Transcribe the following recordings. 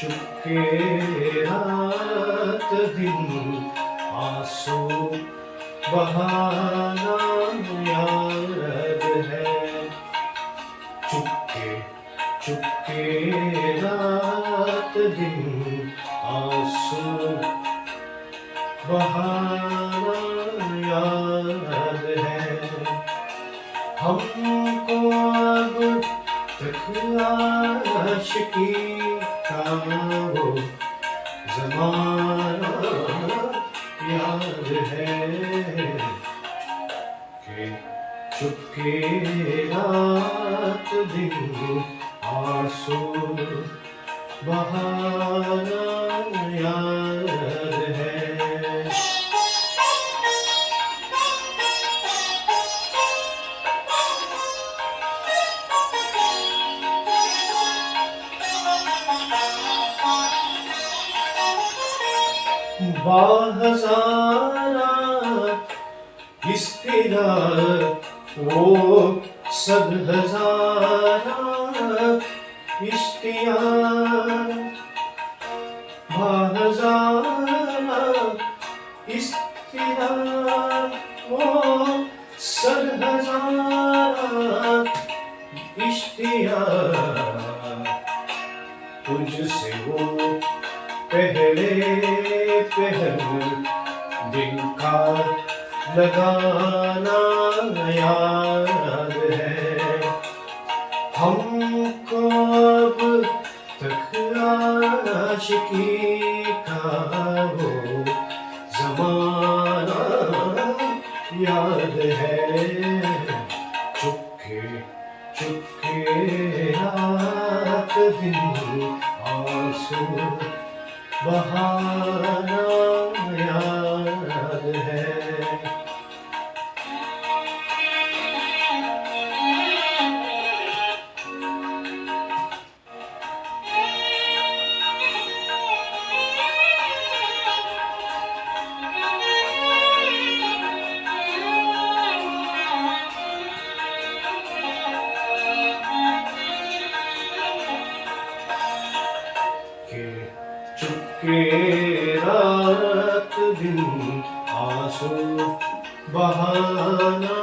चुपके रात दिन आंसू बहाना याद है। चुपके चुपके रात दिन आंसू बहाना याद है। हमको अब तक आशिकी का वो ज़माना याद है कि चुपके रात दिन आंसू बहाना याद है। बाहज़ारा इस तेरा वो सद हज़ारा इश्तियाक। बाहज़ारा इस तेरा वो सद हज़ारा इश्तियाक। तुझसे वो पहले पहल दिल का लगाना याद है। हमको अब तक आशिकी का वो ज़माना याद है। चुपके चुपके रात दिन आंसू बहाना याद है। चुपके रात दिन आंसू बहाना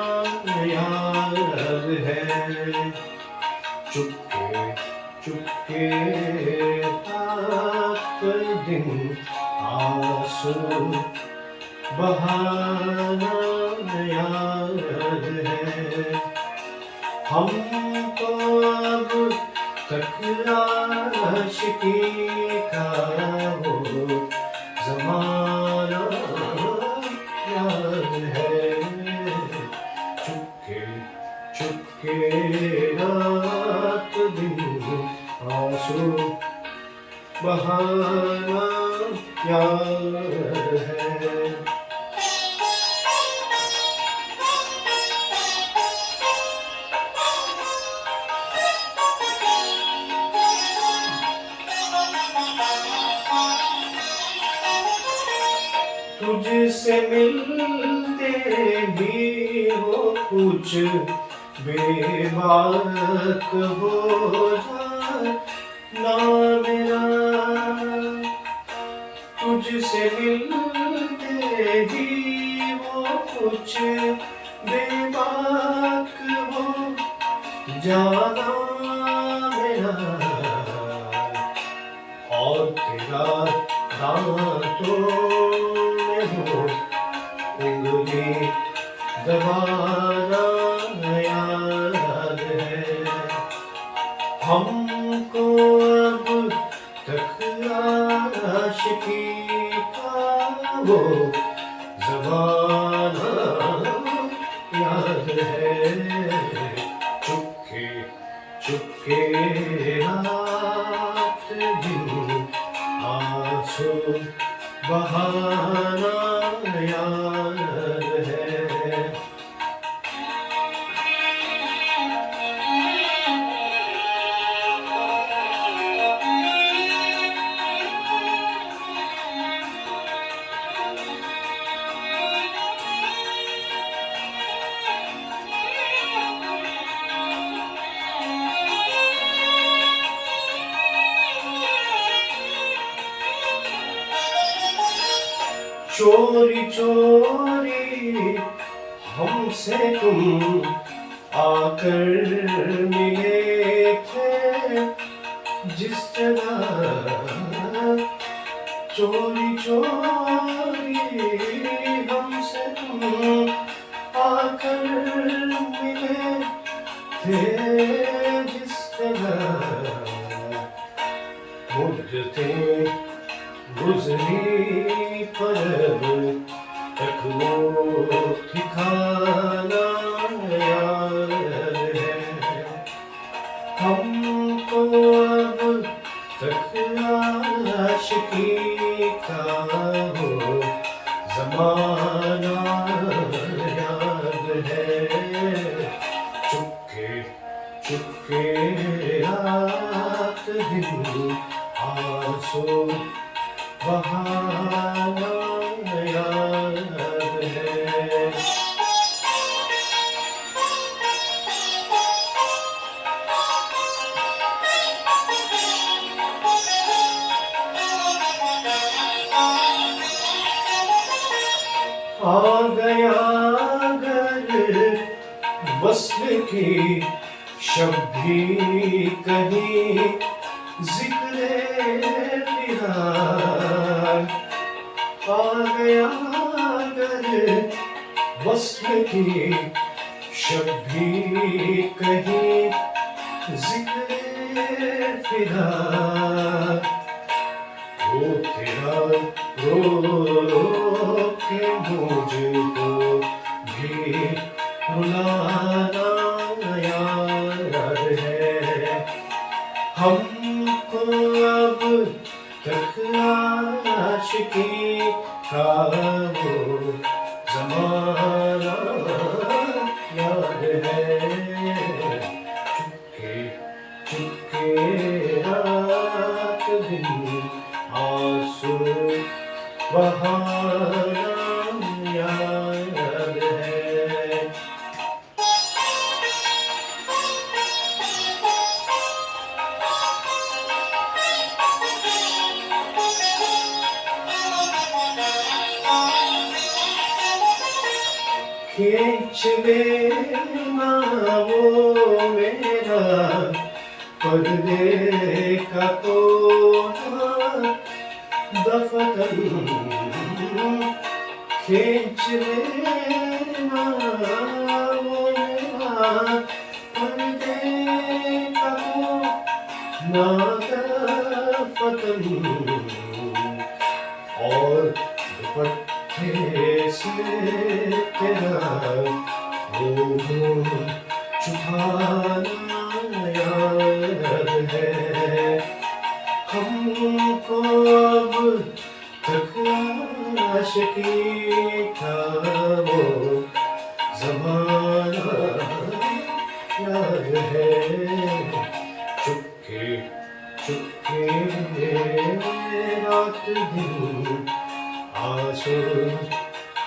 याद है। चुपके चुपके रात दिन आंसू बहाना याद है। हमको अब तक आशिकी का वो ज़माना याद है। चुपके चुपके रात दिन आंसू बहाना याद है। तुझसे मिलते भी हो कुछ बेबाक हो जाए ना मेरा। तुझसे मिलते भी हो कुछ बेबाक हो जाना मेरा। और तेरा दांतों उंगली दबाना याद है। हमको अब तक आशिकी का वो ज़माना याद है। चुपके चुपके रात दिन आंसू बहाना याद है। चोरी चोरी हमसे तुम आकर मिले थे जिस जगह। चोरी चोरी हमसे तुम आकर मिले थे जिस जगह। मुद्दते गुजरी पर तक वो ठिकाना याद है। हमको अब तक आशिकी का वो ज़माना याद है। चुपके चुपके रात दिन आंसू बहाना याद है। आ गया घर वस्ल की शब्द भी कहीं जिक्रे फिरार। आ गया घर वस्ल की शब्द भी कहीं जिक्रे फिरार। वो तेरा रो के मुझको भी रुलाना याद है। हमको अब तक आशिकी का वो ज़माना याद है। चुपके चुपके रात दिन आंसू बहाना याद है। खींच लेना वो मेरा पर्दे का कोना दफतन। खींच लेना वो मेरा पर्दे का कोना दफतन। और दुपट्टे से तेरा वो छुपाना याद है। हमको अब तक आशिकी का वो ज़माना याद है। चुपके चुपके रात दिन आंसू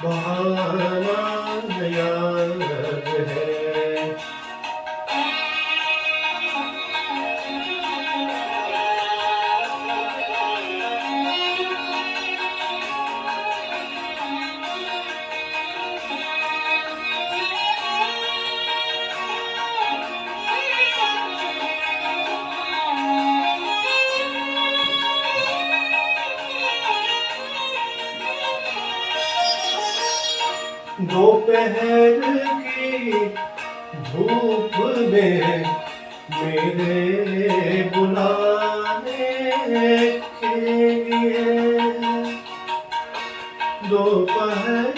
बहाना याद है। दोपहर की धूप में मेरे बुलाने के लिए। दोपहर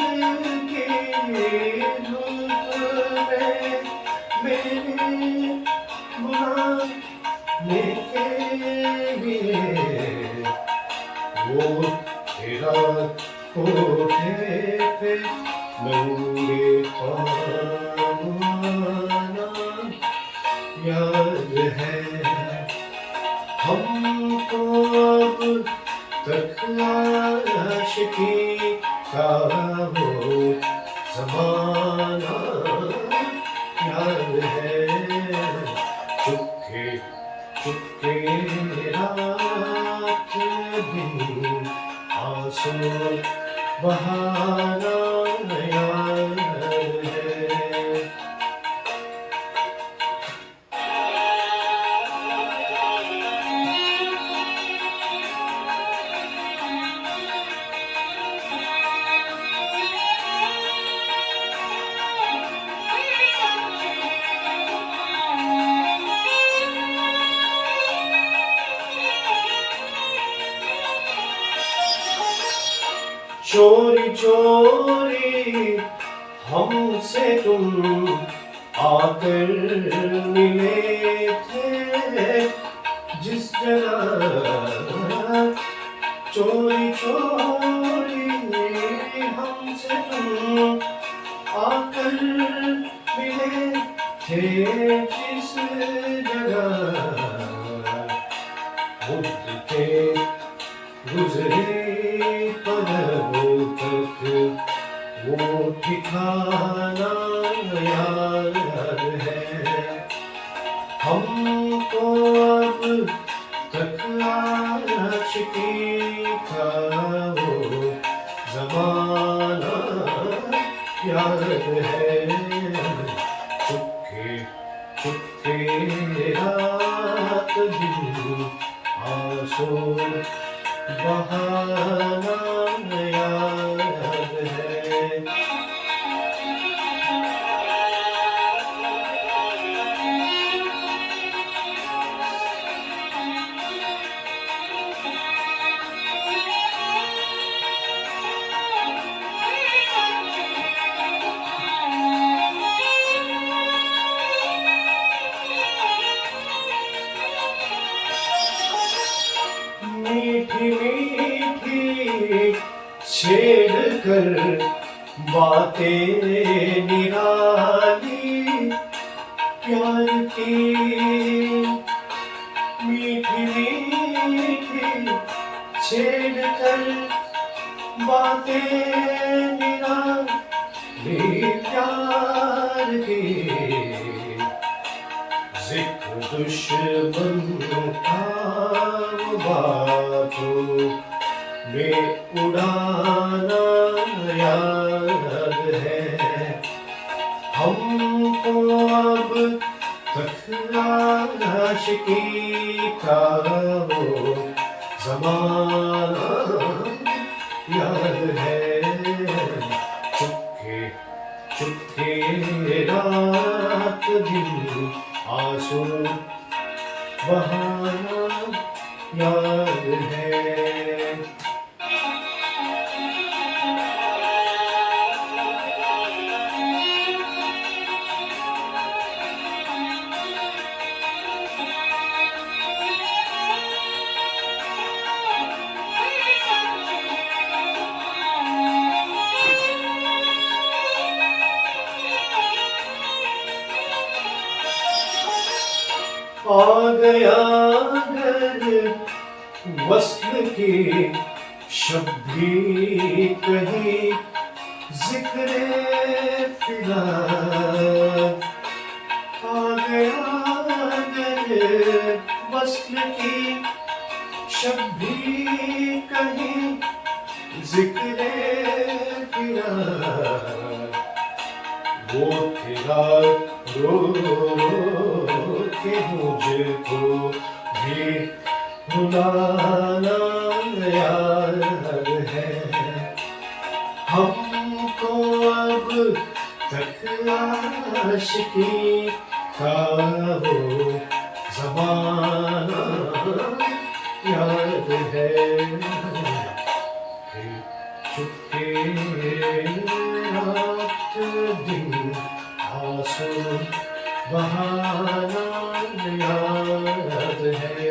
की धूप में मेरे बुलाने के लिए। वो तेरा कोठे पे नंगे पाँव आना याद है। हमको अब तक आशिकी का वो ज़माना याद है। चुपके चुपके रात दिन आंसू बहाना याद है। चोरी चोरी हमसे तुम आकर मिले थे जिस जगह। चोरी चोरी हमसे तुम आकर मिले थे जिस जगह। उठते गुजरे पलकों तक वो ठिकाना याद है। हमको अब तक आशिकी का वो ज़माना याद है। चुपके चुपके रात दिन आंसू बहाना याद है। मीठी मीठी छेड़ कर बातें निराली प्यार की। मीठी मीठी छेड़ कर बातें निराली प्यार की। जिक्र दुश्मन का बातों में उड़ाना याद है। हमको अब तक आशिकी का वो ज़माना याद है। चुपके चुपके रात दिन आंसू बहाना याद है। आ गया घर वस्ल की शब्दी कहीं जिक्रे फिरा। आ गया घर वस्ल की शब्दी कहीं जिक्रे फिरा। वो फिरा रो के मुझको भी रुलाना याद है। हमको अब तक आशिकी का वो ज़माना याद है। चुपके रात दिन आंसू बहाना याद है।